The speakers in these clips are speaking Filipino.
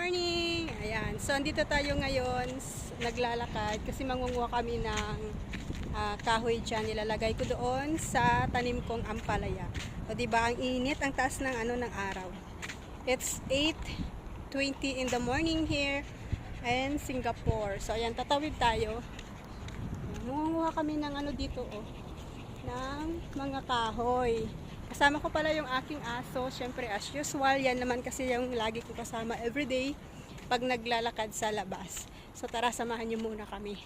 morning! Ayan, so andito tayo ngayon, naglalakad kasi mangunguha kami ng kahoy dyan. Nilalagay ko doon sa tanim kong ampalaya. O diba, ang init, ang taas ng ng araw. It's 8:20 in the morning here in Singapore. So ayan, tatawid tayo. Mangunguha kami ng dito ng mga kahoy. Kasama ko pala yung aking aso, syempre as usual, yan naman kasi yung lagi ko kasama everyday pag naglalakad sa labas. So tara, samahan niyo muna kami.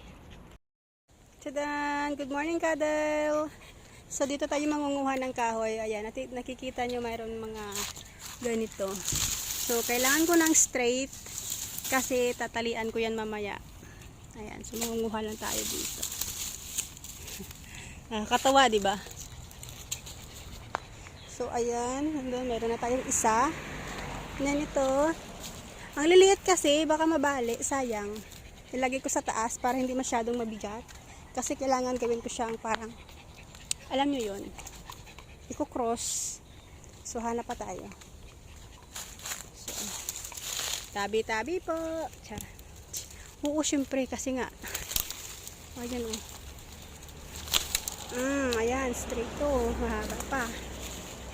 Tadan! Good morning, Cuddle! So dito tayo mangunguha ng kahoy. Ayan, nakikita nyo mayroon mga ganito. So kailangan ko ng straight kasi tatalian ko yan mamaya. Ayan, so mangunguha lang tayo dito. Katawa, di ba? So, ayan. Hanggang meron na tayong isa. Yan ito. Ang liliit kasi, baka mabali. Sayang. Ilagay ko sa taas para hindi masyadong mabigat. Kasi kailangan gawin ko siyang parang, alam nyo yun, iko-cross. So, hanap pa tayo. So, tabi-tabi po. Tiyara. Oo, syempre. Kasi nga. Ayan o. Ayan. Straight to. Mahaba pa.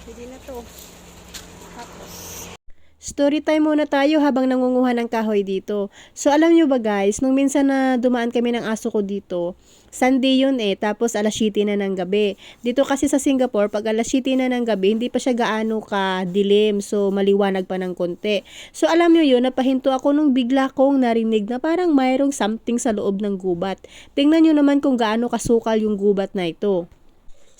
Hindi na to. Tapos story time muna tayo habang nangunguha ng kahoy dito. So alam nyo ba guys, nung minsan na dumaan kami ng aso ko dito, Sunday yun tapos alas 7 na ng gabi. Dito kasi sa Singapore, pag alas 7 na ng gabi, hindi pa siya gaano ka dilim. So maliwanag pa ng konti. So alam nyo yun, napahinto ako nung bigla kong narinig na parang mayroong something sa loob ng gubat. Tingnan nyo naman kung gaano kasukal yung gubat na ito.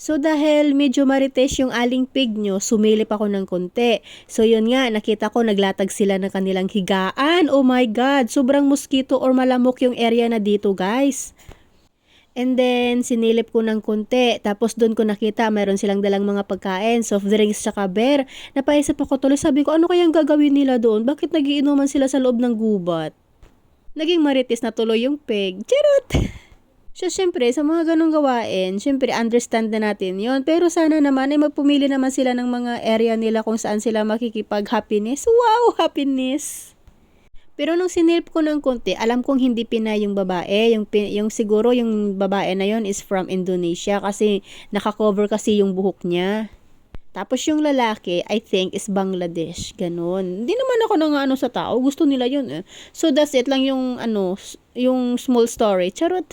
So dahil medyo marites yung aling pig nyo, sumilip ako ng konti. So yun nga, nakita ko naglatag sila ng kanilang higaan. Oh my God, sobrang mosquito or malamok yung area na dito guys. And then, sinilip ko ng konti. Tapos doon ko nakita, mayroon silang dalang mga pagkain, soft drinks, tsaka beer. Napaisip ako tuloy, sabi ko, ano kayang gagawin nila doon? Bakit nagiinuman sila sa loob ng gubat? Naging marites na tuloy yung pig. Charot! So, syempre, sa mga ganong gawain, syempre, understand na natin yon. Pero sana naman, ay magpumili naman sila ng mga area nila kung saan sila makikipag-happiness. Wow, happiness! Pero nung sinilip ko ng konti, alam kong hindi Pinay yung babae. Yung siguro, yung babae na yon is from Indonesia kasi nakakover kasi yung buhok niya. Tapos yung lalaki, I think, is Bangladesh. Ganon. Hindi naman ako nang sa tao. Gusto nila yun So, that's it lang yung, yung small story. Charot.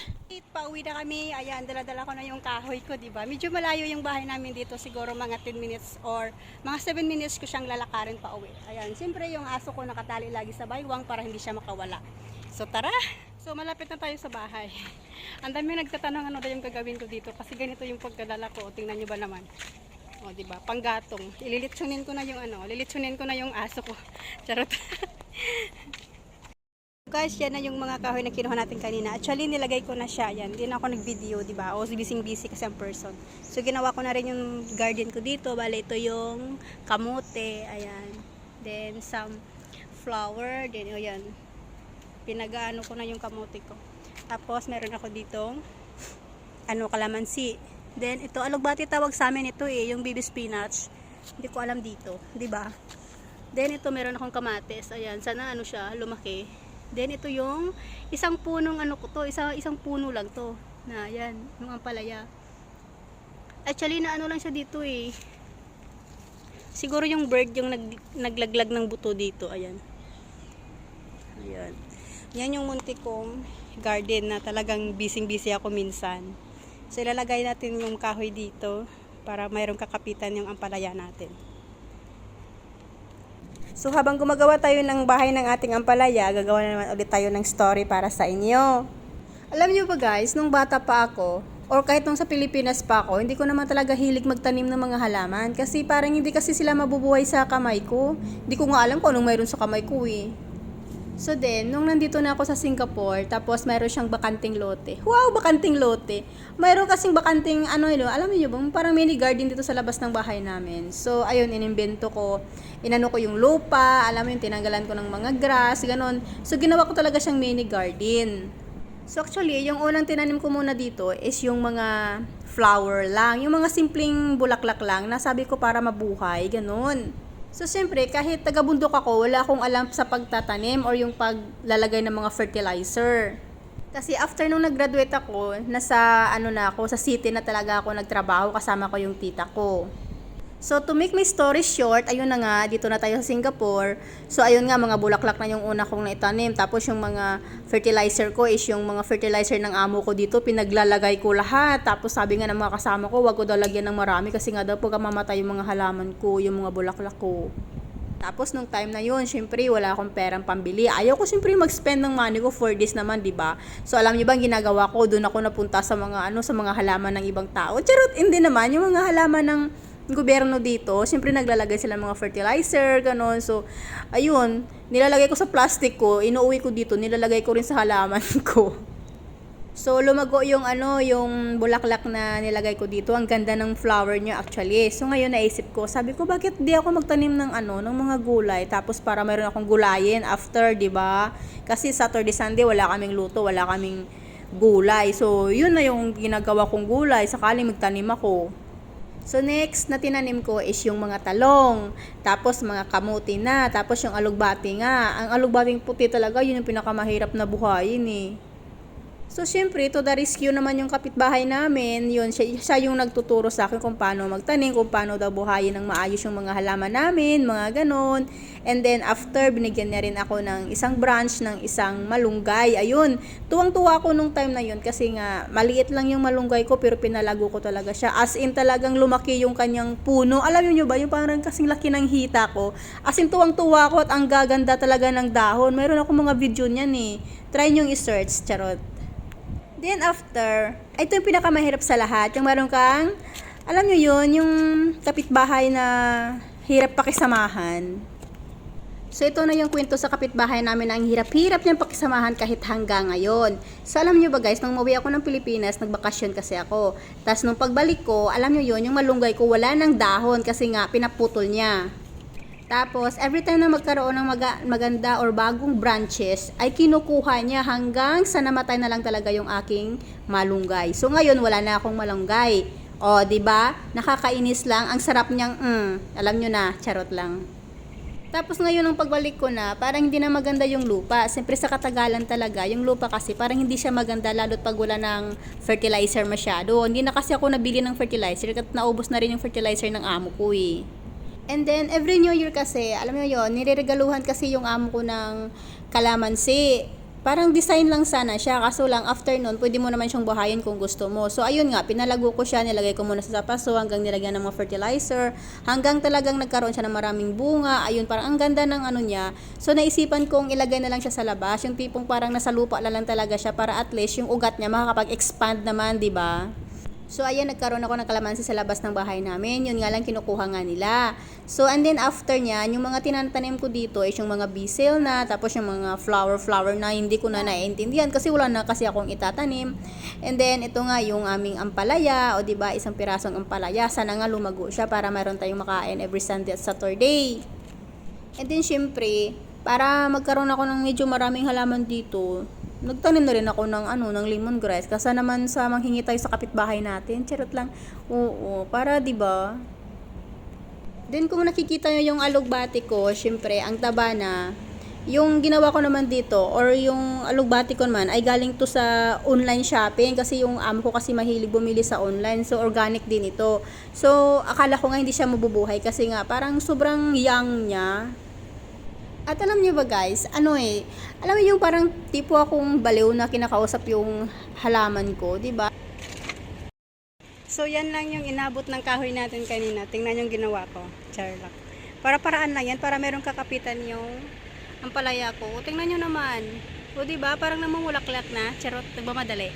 Pauwi na kami. Ayan, dala-dala ko na yung kahoy ko, diba? Medyo malayo yung bahay namin dito. Siguro mga 10 minutes or mga 7 minutes ko siyang lalakarin pa uwi. Ayan, siyempre yung aso ko nakatali lagi sa baywang para hindi siya makawala. So, tara! So, malapit na tayo sa bahay. Ang dami nagtatanong ano daw yung gagawin ko dito kasi ganito yung pagdadala ko. Tingnan nyo ba naman? O, diba? Panggatong. Ililitsunin ko na yung lilitsunin ko na yung aso ko. Charot. Guys, yan na yung mga kahoy na kinuha natin kanina. Actually, nilagay ko na siya. Yan. Hindi na ako nag-video, diba? O, busy kasi ang person. So, ginawa ko na rin yung garden ko dito. Bale, ito yung kamote. Ayan. Then, some flower. Then, o yan. Pinagaano ko na yung kamote ko. Tapos, meron ako ditong kalamansi. Then, ito, alugbati tawag sa amin ito yung baby spinach. Hindi ko alam dito, di ba? Then, ito, meron akong kamatis. Ayan, sana siya, lumaki. Then, ito yung isang punong ko to. Isang puno lang to. Na, ayan, yung ampalaya. Actually, na lang siya dito Siguro yung bird yung naglaglag ng buto dito. Ayan. Ayan. Yan yung muntik kong garden na talagang busy ako minsan. So, ilalagay natin yung kahoy dito para mayroong kakapitan yung ampalaya natin. So, habang gumagawa tayo ng bahay ng ating ampalaya, gagawa na naman ulit tayo ng story para sa inyo. Alam nyo ba guys, nung bata pa ako, or kahit nung sa Pilipinas pa ako, hindi ko naman talaga hilig magtanim ng mga halaman. Kasi parang hindi kasi sila mabubuhay sa kamay ko. Hindi ko nga alam kung anong mayroon sa kamay ko So then, nung nandito na ako sa Singapore, tapos mayroon siyang bakanting lote. Wow, bakanting lote. Mayroon kasing bakanting alam niyo ba, parang mini garden dito sa labas ng bahay namin. So, ayun, inimbento ko. Inano ko yung lupa, alam mo yung tinanggalan ko ng mga grass, ganon. So, ginawa ko talaga siyang mini garden. So, actually, yung unang tinanim ko muna dito is yung mga flower lang. Yung mga simpleng bulaklak lang, nasabi ko para mabuhay, ganon. So, siyempre, kahit taga-bundok ako, wala akong alam sa pagtatanim or yung paglalagay ng mga fertilizer. Kasi after nung nag-graduate ako, nasa ano na ako, sa city na talaga ako nagtrabaho, kasama ko yung tita ko. So, to make my story short, ayun na nga, dito na tayo sa Singapore. So, ayun nga, mga bulaklak na yung una kong naitanim. Tapos, yung mga fertilizer ko is yung mga fertilizer ng amo ko dito, pinaglalagay ko lahat. Tapos, sabi nga ng mga kasama ko, wag ko daw lagyan ng marami kasi nga daw pag mamatay yung mga halaman ko, yung mga bulaklak ko. Tapos, nung time na yun, syempre, wala akong perang pambili. Ayaw ko syempre mag-spend ng money ko for this naman, di ba? So, alam niyo ba ang ginagawa ko? Doon ako napunta sa mga, sa mga halaman ng ibang tao. Charot, hindi naman. Yung mga halaman ng gobyerno dito, siyempre naglalagay sila mga fertilizer, ganon. So, ayun, nilalagay ko sa plastic ko, inuuwi ko dito, nilalagay ko rin sa halaman ko. So, lumago yung yung bulaklak na nilagay ko dito. Ang ganda ng flower niya actually. So, ngayon naisip ko, sabi ko, bakit di ako magtanim ng ng mga gulay? Tapos para mayroon akong gulayin after, 'di ba? Kasi Saturday, Sunday wala kaming luto, wala kaming gulay. So, yun na yung ginagawa kong gulay, sakaling magtanim ako. So, next na tinanim ko is yung mga talong. Tapos, mga kamuti na. Tapos, yung alugbati nga. Ang alugbating puti talaga, yun yung pinakamahirap na buhayin eh. So, syempre, to the rescue naman yung kapitbahay namin. Yun, siya yung nagtuturo sa akin kung paano magtanim, kung paano daw buhayin ng maayos yung mga halaman namin, mga ganon. And then, after, binigyan niya rin ako ng isang branch ng isang malunggay. Ayun, tuwang-tuwa ko nung time na yun kasi nga, maliit lang yung malunggay ko pero pinalago ko talaga siya. As in, talagang lumaki yung kanyang puno. Alam niyo ba, yung parang kasing laki ng hita ko. As in, tuwang-tuwa ko at ang gaganda talaga ng dahon. Mayroon ako mga video niyan eh. Try nyo i-search, charot. Then after, ito yung pinakamahirap sa lahat. Yung meron kang, alam nyo yun, yung kapitbahay na hirap pakisamahan. So ito na yung kwento sa kapitbahay namin na ang hirap-hirap niyang pakisamahan kahit hanggang ngayon. So alam nyo ba guys, nung umuwi ako ng Pilipinas, nagbakasyon kasi ako. Tapos nung pagbalik ko, alam nyo yun, yung malunggay ko wala ng dahon kasi nga pinaputol niya. Tapos, every time na magkaroon ng maganda or bagong branches, ay kinukuha niya hanggang sa namatay na lang talaga yung aking malunggay. So, ngayon, wala na akong malunggay. O, di ba? Nakakainis lang. Ang sarap niyang, alam nyo na, charot lang. Tapos ngayon, nung pagbalik ko na, parang hindi na maganda yung lupa. Siyempre, sa katagalan talaga, yung lupa kasi, parang hindi siya maganda, lalo't pag wala ng fertilizer masyado. Hindi na kasi ako nabili ng fertilizer, at naubos na rin yung fertilizer ng amo ko eh. And then, every New Year kasi, alam mo yon, nireregaluhan kasi yung amo ko ng kalamansi. Parang design lang sana siya, kaso lang after nun, pwede mo naman siyang buhayin kung gusto mo. So, ayun nga, pinalago ko siya, nilagay ko muna sa paso, hanggang nilagyan ng mga fertilizer, hanggang talagang nagkaroon siya ng maraming bunga. Ayun, parang ang ganda ng niya. So, naisipan kong ilagay na lang siya sa labas, yung tipong parang nasa lupa na lang talaga siya, para at least yung ugat niya makakapag-expand naman, di ba? So, ayan, nagkaroon ako ng kalamansi sa labas ng bahay namin. Yun nga lang, kinukuha nga nila. So, and then after niyan, yung mga tinatanim ko dito is yung mga basil na, tapos yung mga flower na hindi ko na naiintindihan kasi wala na kasi akong itatanim. And then, ito nga yung aming ampalaya, o diba, isang pirasong ampalaya. Sana nga lumago siya para mayroon tayong makain every Sunday at Saturday. And then, syempre, para magkaroon ako ng medyo maraming halaman dito, nagtanim na rin ako ng lemongrass kasi naman sa manghingi tayo sa kapitbahay natin. Charot lang. Oo, para 'di ba? Then kung nakikita niyo yung alugbati ko, syempre ang taba na. Yung ginawa ko naman dito or yung alugbati ko naman ay galing to sa online shopping kasi yung amo ko kasi mahilig bumili sa online. So organic din ito. So akala ko nga hindi siya mabubuhay kasi nga parang sobrang young niya. At alam niyo ba guys, alam mo yung parang tipo akong baliw na kinakausap yung halaman ko, di ba? So yan lang yung inabot ng kahoy natin kanina. Tingnan yung ginawa ko. Charlock. Para-paraan lang yan, para merong kakapitan yung ampalaya ko. O, tingnan nyo naman. O di ba, parang namumulaklak na. Charot, nagmamadali.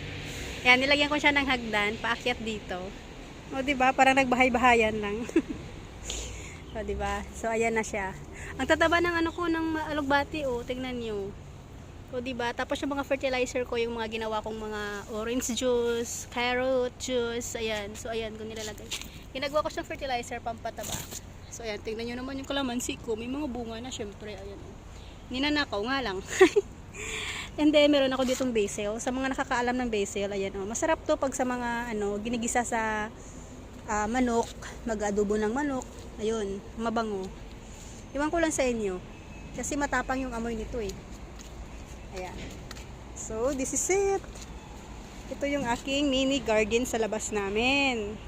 Yan, nilagyan ko siya ng hagdan, paakyat dito. O di ba, parang nagbahay-bahayan lang. So, di ba? So, ayan na siya. Ang tataba ng ng alugbati, tingnan niyo. O, di ba? Tapos yung mga fertilizer ko, yung mga ginawa kong mga orange juice, carrot juice, ayan. So, ayan, kung nilalagay. Ginagawa ko siyang fertilizer, pampataba. So, ayan, tingnan niyo naman yung kalamansi ko. May mga bunga na, syempre, ayan. Ninanakaw nga lang. And then, meron ako ditong basil. Sa mga nakakaalam ng basil, ayan, masarap to pag sa mga, ginigisa sa manok, mag-adobo ng manok. Ayun, mabango. Iwan ko lang sa inyo. Kasi matapang yung amoy nito eh. Ayan. So, this is it. Ito yung aking mini garden sa labas namin.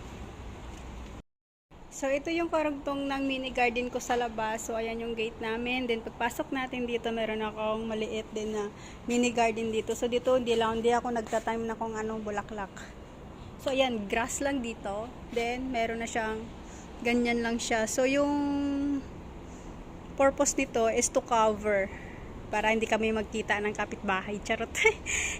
So, ito yung karugtong ng mini garden ko sa labas. So, ayan yung gate namin. Then, pagpasok natin dito, meron akong maliit din na mini garden dito. So, dito, hindi ako nagtatime na kung anong bulaklak. So, ayan, grass lang dito. Then, meron na siyang, ganyan lang siya. So, yung purpose nito is to cover para hindi kami magkita ng kapitbahay. Charot.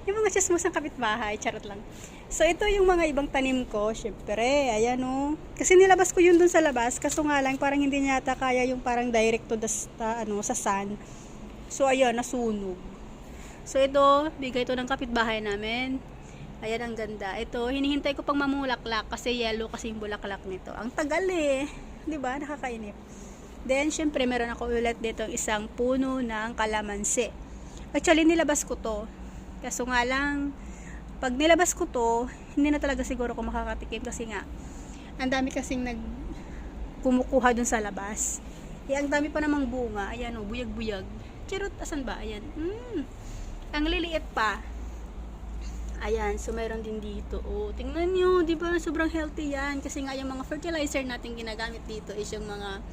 Yung mga chismos ng kapitbahay. Charot lang. So, ito yung mga ibang tanim ko. Syempre, ayan o. Kasi nilabas ko yun dun sa labas. Kaso nga lang, parang hindi niya ata kaya yung parang direct to the, sa sun. So, ayan, nasunog. So, ito, bigay ito ng kapitbahay namin. Ayan, ang ganda. Ito, hinihintay ko pang mamulaklak kasi yellow kasi yung bulaklak nito. Ang tagal eh. Diba? Nakakainip. Then, syempre, meron ako ulit dito isang puno ng kalamansi. Actually, nilabas ko to. Kaso nga lang, pag nilabas ko to, hindi na talaga siguro ko makakatikim kasi nga, ang dami kasing kumukuha dun sa labas. Eh, ang dami pa namang bunga. Ayan o, buyag-buyag. Charot, asan ba? Ayan. Ang liliit pa. Ayan, so meron din dito. Oh, tingnan nyo, di ba? Sobrang healthy yan. Kasi nga yung mga fertilizer natin ginagamit dito is yung mga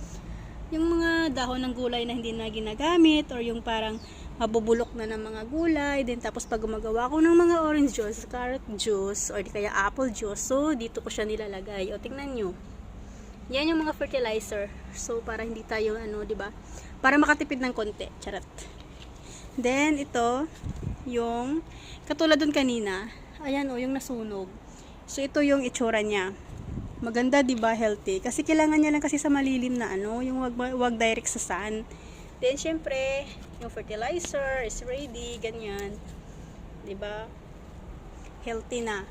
dahon ng gulay na hindi na ginagamit or yung parang mabubulok na ng mga gulay. Then tapos pag gumagawa ko ng mga orange juice, carrot juice, or di kaya apple juice, so dito ko siya nilalagay. O tingnan nyo. Yan yung mga fertilizer. So para hindi tayo di ba? Para makatipid ng konti. Charot. Then ito yung katulad dun kanina. Ayan yung nasunog. So ito yung itsura niya. Maganda, 'di ba, healthy? Kasi kailangan niya lang kasi sa malilim na yung wag direct sa sun. Then syempre, yung fertilizer is ready, ganyan. 'Di ba? Healthy na.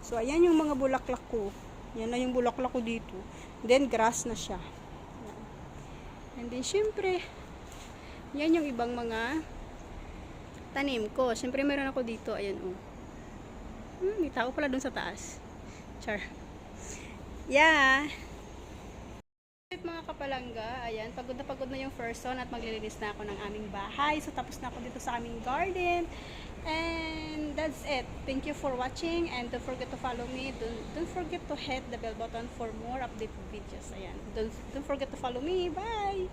So ayan yung mga bulaklak ko. Yan na yung bulaklak ko dito. Then grass na siya. Yan. And then syempre, yan yung ibang mga tanim ko. Syempre meron ako dito, ayan may tao pala dun sa taas. Char. Yeah. Mga kapalangga, ayan, pagod na yung person at maglilinis na ako ng aming bahay. So, tapos na ako dito sa aming garden. And that's it. Thank you for watching and don't forget to follow me. Don't forget to hit the bell button for more updated videos. Ayan. Don't forget to follow me. Bye!